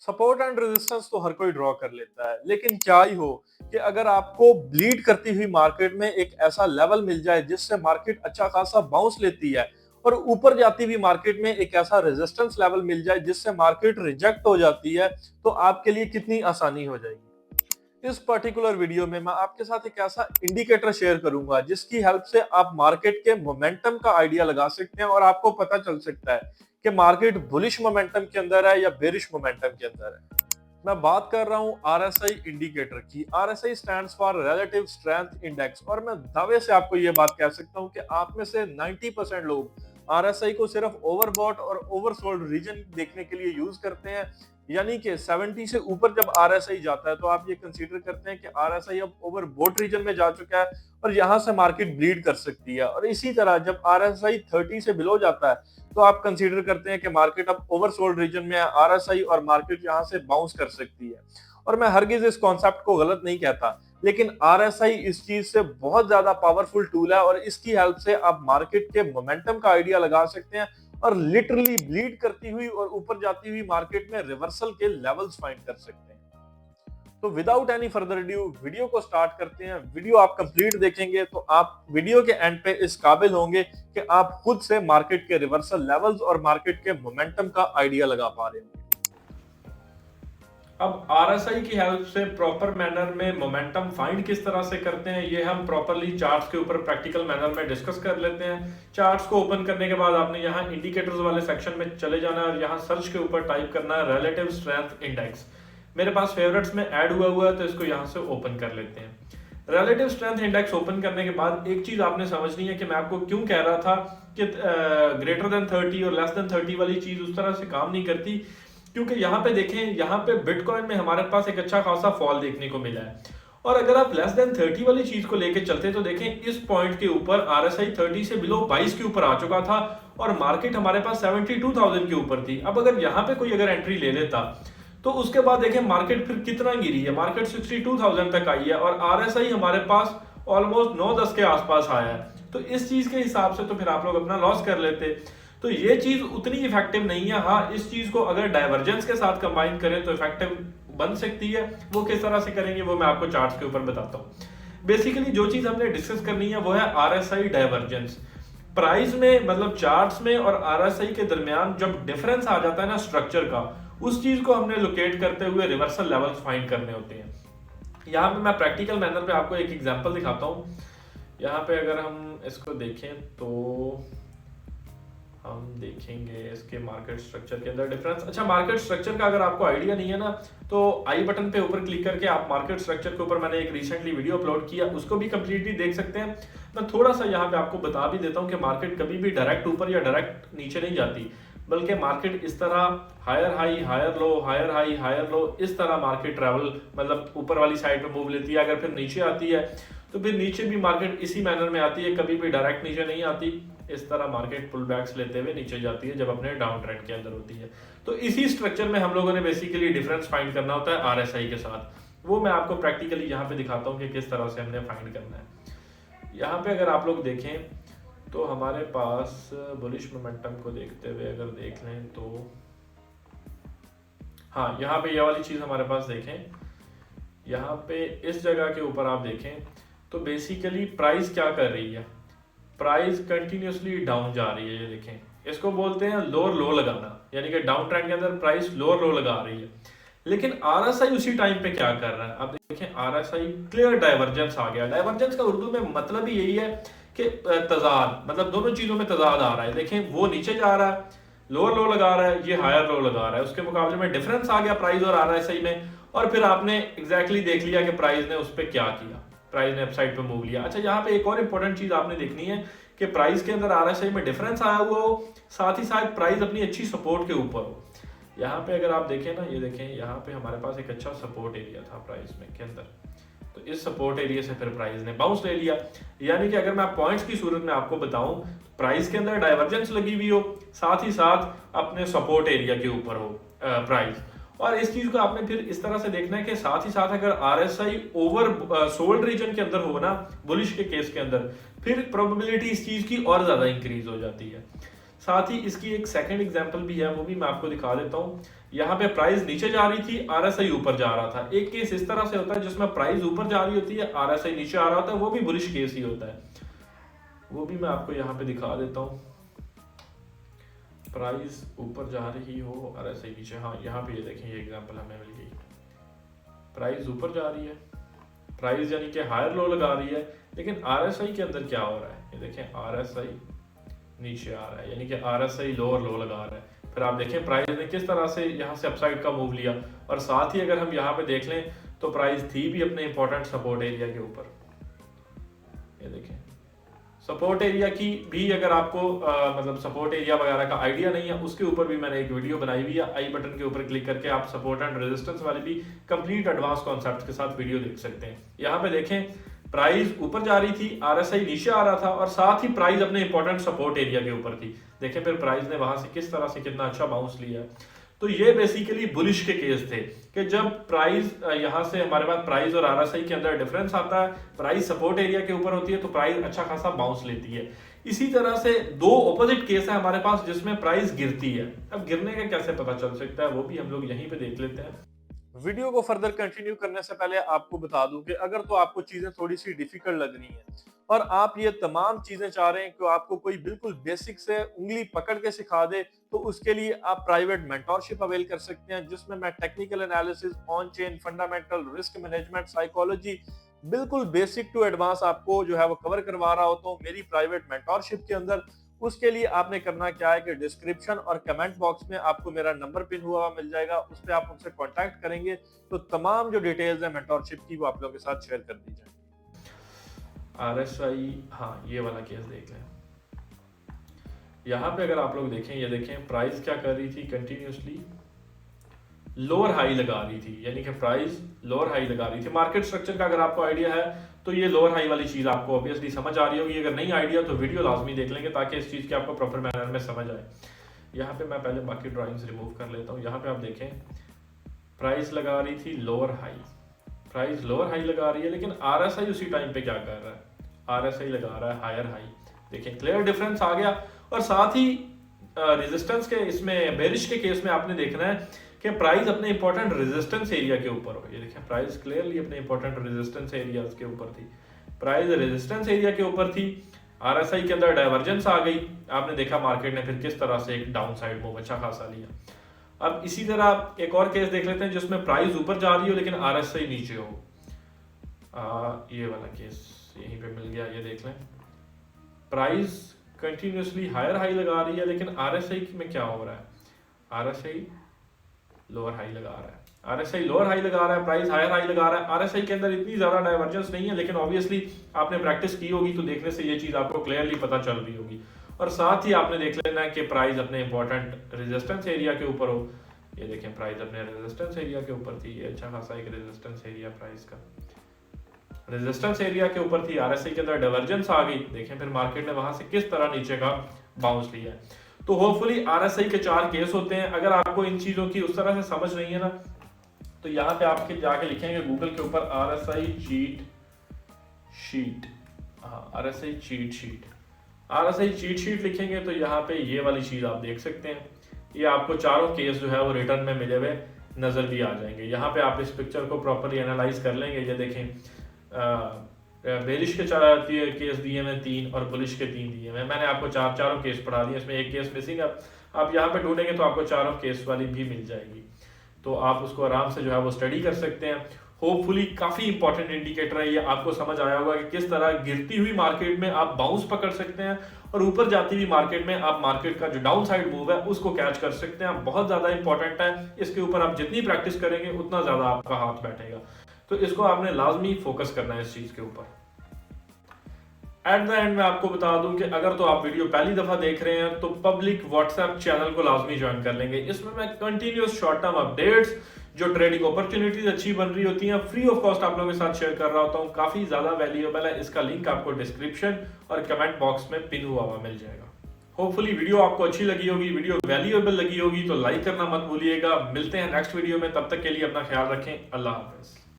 Support and resistance तो हर कोई draw कर लेता है, लेकिन क्या ही हो कि अगर आपको ब्लीड करती हुई मार्केट में एक ऐसा लेवल मिल जाए जिससे मार्केट अच्छा खासा बाउंस लेती है और ऊपर जाती हुई मार्केट में एक ऐसा रेजिस्टेंस लेवल मिल जाए जिससे मार्केट रिजेक्ट हो जाती है, तो आपके लिए कितनी आसानी हो जाएगी। इस पर्टिकुलर वीडियो में मैं आपके साथ एक ऐसा इंडिकेटर शेयर करूंगा जिसकी हेल्प से आप मार्केट के मोमेंटम का आइडिया लगा सकते हैं और आपको पता चल सकता है कि मार्केट बुलिश मोमेंटम के अंदर है या बेरिश मोमेंटम के अंदर है। मैं बात कर रहा हूं आरएसआई इंडिकेटर की। RSI stands for relative strength index और मैं दावे से आपको यह बात कह सकता हूं कि आप में से 90% लोग आरएसआई को सिर्फ ओवरबॉट और ओवरसोल्ड रीजन देखने के लिए यूज करते हैं। यानी कि 70 से ऊपर जब आरएसआई जाता है तो आप ये कंसीडर करते हैं कि आरएसआई अब ओवरबॉट रीजन में जा चुका है और यहां से मार्केट ब्लीड कर सकती है। और इसी तरह जब आरएसआई 30 से बिलो जाता है तो आप कंसीडर करते हैं कि मार्केट अब ओवरसोल्ड रीजन में है आरएसआई और मार्केट यहां से बाउंस कर सकती है। और मैं हरगिज इस कॉन्सेप्ट को गलत नहीं कहता, लेकिन आरएसआई इस चीज से बहुत ज्यादा पावरफुल टूल है और इसकी हेल्प से आप मार्केट के मोमेंटम का आइडिया लगा सकते हैं और लिटरली ब्लीड करती हुई और ऊपर जाती हुई मार्केट में रिवर्सल के लेवल्स फाइंड कर सकते हैं। तो without any further due video को स्टार्ट करते हैं। वीडियो आप कंप्लीट देखेंगे तो आप वीडियो के एंड पे इस काबिल होंगे कि आप खुद से मार्केट के रिवर्सल लेवल्स और मार्केट के मोमेंटम का आइडिया लगा पा रहे होंगे। अब आरएसआई की हेल्प से प्रॉपर मैनर में मोमेंटम फाइंड किस तरह से करते हैं ये हम प्रॉपरली चार्ट्स के ऊपर प्रैक्टिकल मैनर में डिस्कस कर लेते हैं। चार्ट्स को ओपन करने के बाद आपने यहाँ इंडिकेटर्स वाले सेक्शन में चले जाना है और यहाँ सर्च के ऊपर टाइप करना है रिलेटिव स्ट्रेंथ इंडेक्स। मेरे पास फेवरेट्स में ऐड हुआ है तो इसको यहाँ से ओपन कर लेते हैं। रिलेटिव स्ट्रेंथ इंडेक्स ओपन करने के बाद एक चीज आपने समझनी है कि मैं आपको क्यों कह रहा था कि ग्रेटर देन 30 और लेस देन 30 वाली चीज उस तरह से काम नहीं करती, क्योंकि यहाँ पे देखें, यहाँ पे बिटकॉइन में हमारे पास एक अच्छा खासा फॉल देखने को मिला है। और अगर आप लेस देन 30 वाली चीज को लेके चलते तो देखें इस पॉइंट के ऊपर आरएसआई 30 से बिलो 22 के ऊपर आ चुका था और मार्केट हमारे पास 72,000 के ऊपर थी। अब अगर यहाँ पे कोई अगर एंट्री ले लेता तो उसके बाद देखें मार्केट फिर कितना गिरी है, मार्केट 62,000 तक आई है और आरएसआई हमारे पास ऑलमोस्ट 9-10 के आसपास आया है। तो इस चीज के हिसाब से तो फिर आप लोग अपना लॉस कर लेते। तो ये चीज उतनी इफेक्टिव नहीं है। हाँ, इस चीज को अगर डाइवर्जेंस के साथ कंबाइन करें तो इफेक्टिव बन सकती है। वो किस तरह से करेंगे वो मैं आपको चार्ट्स के ऊपर बताता हूँ। बेसिकली जो चीज हमने डिस्कस करनी है वो है आरएसआई डाइवर्जेंस। प्राइस में मतलब चार्ट्स में और आरएसआई के दरमियान जब डिफरेंस आ जाता है ना स्ट्रक्चर का, उस चीज को हमने लोकेट करते हुए रिवर्सल लेवल्स फाइंड करने होते हैं। यहाँ पे मैं प्रैक्टिकल मैनर पे आपको एक एग्जांपल दिखाता हूँ। यहाँ पे अगर हम इसको देखें तो हम देखेंगे इसके मार्केट स्ट्रक्चर के अंदर डिफरेंस। अच्छा, मार्केट स्ट्रक्चर का अगर आपको आइडिया नहीं है ना तो आई बटन पे ऊपर क्लिक करके आप मार्केट स्ट्रक्चर के ऊपर मैंने एक रिसेंटली वीडियो अपलोड किया, उसको भी कंप्लीटली देख सकते हैं। मैं थोड़ा सा यहाँ पे आपको बता भी देता हूँ कि मार्केट कभी भी डायरेक्ट ऊपर या डायरेक्ट नीचे नहीं जाती, बल्कि मार्केट इस तरह higher high higher low higher high higher low इस तरह मार्केट ट्रैवल मतलब ऊपर वाली साइड में मूव लेती है। अगर फिर नीचे आती है तो फिर नीचे भी मार्केट इसी मैनर में आती है, कभी भी डायरेक्ट नीचे नहीं आती। इस तरह मार्केट पुल बैक्स लेते हुए नीचे जाती है जब अपने डाउन ट्रेंड के अंदर होती है। तो इसी स्ट्रक्चर में हम लोगों ने बेसिकली डिफरेंस फाइंड करना होता है आरएसआई के साथ। वो मैं आपको प्रैक्टिकली यहाँ पे दिखाता हूँ कि किस तरह से हमने फाइंड करना है। यहाँ पे अगर आप लोग देखें तो हमारे पास बुलिश मोमेंटम को देखते हुए अगर देख लें तो हाँ, यहाँ पे ये वाली चीज हमारे पास देखें, यहाँ पे इस जगह के ऊपर आप देखें तो बेसिकली प्राइस क्या कर रही है, प्राइस कंटिन्यूसली डाउन जा रही है। ये देखें, इसको बोलते हैं लोअर लो लगाना, यानी कि डाउन ट्रेंड के अंदर प्राइस लोअर लो लगा रही है। लेकिन आरएसआई उसी टाइम पे क्या कर रहा है, अब देखें आरएसआई क्लियर डाइवर्जेंस आ गया। डाइवर्जेंस का उर्दू में मतलब ही यही है कि तजाद, मतलब दोनों चीजों में तजाद आ रहा है। देखें वो नीचे जा रहा है, लोअर लो लगा रहा है, ये हायर लो लगा रहा है, उसके मुकाबले में डिफरेंस आ गया प्राइस और आरएसआई में। और फिर आपने एग्जैक्टली देख लिया कि प्राइस ने उस पर क्या किया, प्राइस ने अपसाइड पे मूव लिया। अच्छा, यहाँ पे एक और इंपॉर्टेंट चीज आपने देखनी है कि प्राइस के अंदर आरएसआई में डिफरेंस आया हुआ हो, साथ ही साथ प्राइस अपनी अच्छी सपोर्ट के ऊपर हो। यहाँ पे अगर आप देखें ना, ये देखें यहाँ पे हमारे पास एक अच्छा सपोर्ट एरिया था प्राइस में के अंदर, तो इस सपोर्ट एरिया से फिर प्राइस ने बाउंस ले लिया। यानी कि अगर मैं पॉइंट्स की सूरत में आपको बताऊं, प्राइस के अंदर डाइवर्जेंस लगी हुई हो, साथ ही साथ अपने सपोर्ट एरिया के ऊपर हो प्राइस। और इस चीज को आपने फिर इस तरह से देखना है कि साथ ही साथ अगर आरएसआई ओवर सोल्ड रीजन के अंदर हो ना, बुलिश के केस के अंदर, फिर प्रोबेबिलिटी इस चीज की और ज्यादा इंक्रीज हो जाती है। साथ ही इसकी एक सेकंड एग्जांपल भी है, वो भी मैं आपको दिखा देता हूँ। यहाँ पे प्राइस नीचे जा रही थी, आरएसआई ऊपर जा रहा था। एक केस इस तरह से होता है जिसमें प्राइस ऊपर जा रही होती है, आरएसआई नीचे आ रहा होता है, वो भी बुलिश केस ही होता है। वो भी मैं आपको यहाँ पे दिखा देता हूँ। प्राइस ऊपर जा रही हो, आरएसआई नीचे, हाँ यहाँ पे ये देखें, ये एग्जांपल हमें मिल गई। प्राइस ऊपर जा रही है, प्राइस यानी कि हायर लो लगा रही है, लेकिन आरएसआई के अंदर क्या हो रहा है, ये देखें आरएसआई नीचे आ रहा है, यानी कि आरएसआई लोअर लो लगा रहा है। फिर आप देखें प्राइस ने किस तरह से यहाँ से अपसाइड का मूव लिया, और साथ ही अगर हम यहाँ पे देख लें तो प्राइस थी भी अपने इंपॉर्टेंट सपोर्ट एरिया के ऊपर। ये देखें सपोर्ट एरिया की भी, अगर आपको मतलब सपोर्ट एरिया वगैरह का आइडिया नहीं है, उसके ऊपर भी मैंने एक वीडियो बनाई हुई है। आई बटन के ऊपर क्लिक करके आप सपोर्ट एंड रेजिस्टेंस वाली भी कंप्लीट एडवांस कॉन्सेप्ट के साथ वीडियो देख सकते हैं। यहाँ पे देखें प्राइस ऊपर जा रही थी, आरएसआई नीचे आ रहा था, और साथ ही प्राइस अपने इंपॉर्टेंट सपोर्ट एरिया के ऊपर थी। देखें फिर प्राइस ने वहां से किस तरह से कितना अच्छा बाउंस लिया है। तो ये बेसिकली बुलिश के केस थे कि जब प्राइस यहाँ से हमारे पास प्राइस और आरएसआई के अंदर डिफरेंस आता है, प्राइस सपोर्ट एरिया के ऊपर होती है, तो प्राइस अच्छा खासा बाउंस लेती है। इसी तरह से दो ऑपोजिट केस है हमारे पास जिसमें प्राइस गिरती है। अब गिरने का कैसे पता चल सकता है, वो भी हम लोग यहीं पे देख लेते हैं। वीडियो को फर्दर कंटिन्यू करने से पहले आपको बता दूं कि अगर तो आपको चीजें थोड़ी सी डिफिकल्ट लग रही हैं और आप ये तमाम चीजें चाह रहे हैं कि आपको कोई बिल्कुल बेसिक से उंगली पकड़ के सिखा दे, तो उसके लिए आप प्राइवेट मेंटोरशिप अवेल कर सकते हैं, जिसमें मैं technical analysis, on chain, fundamental, risk management, psychology, बिल्कुल बेसिक टू एडवांस आपको जो है वो कवर करवा रहा होता हूँ मेरी प्राइवेट मेंटोरशिप के अंदर। उसके लिए आपने करना क्या है कि डिस्क्रिप्शन और कमेंट बॉक्स में आपको मेरा नंबर पिन हुआ मिल जाएगा, उस पर आप मुझसे कांटेक्ट करेंगे तो तमाम जो डिटेल्स है मेंटोरशिप की वो आप लोगों के साथ शेयर कर दी जाएगी। आरएसआई, हाँ ये वाला केस देख लें। यहाँ पे अगर आप लोग देखें, ये देखें प्राइस क्या कर रही थी, कंटिन्यूसली लोअर हाई लगा रही थी, यानी कि प्राइस लोअर हाई लगा रही थी। मार्केट स्ट्रक्चर का अगर आपको आइडिया है तो ये लोअर हाई वाली चीज आपको ऑब्वियसली समझ आ रही होगी। अगर नहीं आइडिया तो वीडियो लाजमी देख लेंगे ताकि इस चीज की आपको प्रॉपर मैनर में समझ आए। यहाँ पे मैं पहले बाकी ड्राइंग्स रिमूव कर लेता हूँ। यहाँ पे आप देखें प्राइस लगा रही थी lower high, price lower high लगा रही है, लेकिन आरएसआई उसी टाइम पे क्या कर रहा है, आरएसआई लगा रहा है हायर हाई। देखिए क्लियर डिफरेंस आ गया। और साथ ही रेजिस्टेंस के इसमें बेरिश के केस में आपने देखना है कि प्राइस अपने इंपॉर्टेंट रेजिस्टेंस एरिया के ऊपर हो। ये देखें प्राइस क्लियरली अपने इंपॉर्टेंट रेजिस्टेंस एरिया के ऊपर थी, प्राइस रेजिस्टेंस एरिया के ऊपर थी, आरएसआई के अंदर डाइवर्जेंस आ गई। आपने देखा मार्केट ने फिर किस तरह से एक डाउन साइड मूव अच्छा खासा लिया। अब इसी तरह एक और केस देख लेते हैं जिसमें प्राइस ऊपर जा रही हो लेकिन आरएसआई नीचे हो। ये वाला केस यहीं पे मिल गया, ये देख लें प्राइस कंटिन्यूसली हायर हाई लगा रही है, लेकिन आरएसआई में क्या हो रहा है, आरएसआई लोअर हाई लगा रहा है, आरएसआई लोअर हाई लगा रहा है, प्राइस हायर हाई लगा रहा है। आरएसआई के अंदर इतनी ज्यादा डाइवर्जेंस नहीं है, लेकिन ऑब्वियसली आपने प्रैक्टिस की होगी तो देखने से ये चीज आपको क्लियरली पता चल रही होगी। और साथ ही आपने देख लेना है कि प्राइस अपने इंपॉर्टेंट रेजिस्टेंस एरिया के ऊपर हो। ये देखें प्राइस अपने रेजिस्टेंस एरिया के ऊपर थी, ये अच्छा खासा एक रेजिस्टेंस एरिया प्राइस का रेजिस्टेंस एरिया के ऊपर थी, आरएसआई के अंदर डाइवर्जेंस आ गई। देखें फिर मार्केट ने वहां से किस तरह नीचे का बाउंस लिया है। तो होपफुली आरएसआई के 4 केस होते हैं। अगर आपको इन चीजों की उस तरह से समझ नहीं है ना, तो यहाँ पे आपके जाके लिखेंगे गूगल के ऊपर आरएसआई चीट शीट, हाँ RSI cheat sheet, RSI cheat sheet लिखेंगे तो यहाँ पे ये वाली चीज आप देख सकते हैं। ये आपको चारों केस जो है वो रिटर्न में मिले हुए नजर भी आ जाएंगे। यहाँ पे आप इस पिक्चर को प्रॉपरली एनालाइज कर लेंगे। ये देखें बेरिश के 4 केस दिए हुए 3 और बुलिश के 3 दिए हुए। मैंने आपको चारों केस पढ़ा दिए, इसमें एक केस मिसिंग है। आप यहाँ पे ढूंढेंगे तो आपको चारों केस वाली भी मिल जाएगी, तो आप उसको आराम से जो है वो स्टडी कर सकते हैं। होपफुली काफी इंपॉर्टेंट इंडिकेटर है ये। आपको समझ आया होगा कि किस तरह गिरती हुई मार्केट में आप बाउंस पकड़ सकते हैं और ऊपर जाती हुई मार्केट में आप मार्केट का जो डाउन साइड मूव है उसको कैच कर सकते हैं। बहुत ज्यादा इंपॉर्टेंट है, इसके ऊपर आप जितनी प्रैक्टिस करेंगे उतना ज्यादा आपका हाथ बैठेगा। तो इसको आपने लाजमी फोकस करना है इस चीज के ऊपर। एट द एंड मैं आपको बता दूं कि अगर तो आप वीडियो पहली दफा देख रहे हैं तो पब्लिक व्हाट्सएप चैनल को लाजमी ज्वाइन कर लेंगे। इसमें मैं कंटिन्यूस शॉर्ट टर्म अपडेट्स, जो ट्रेडिंग अपॉर्चुनिटीज अच्छी बन रही होती हैं, फ्री ऑफ कॉस्ट आप लोगों के साथ शेयर कर रहा होता हूँ। काफी ज्यादा वैल्यूएबल है। इसका लिंक आपको डिस्क्रिप्शन और कमेंट बॉक्स में पिन हुआ मिल जाएगा। होपफुली वीडियो आपको अच्छी लगी होगी, वीडियो वैल्यूएबल लगी होगी तो लाइक करना मत भूलिएगा। मिलते हैं नेक्स्ट वीडियो में, तब तक के लिए अपना ख्याल रखें। अल्लाह हाफिज।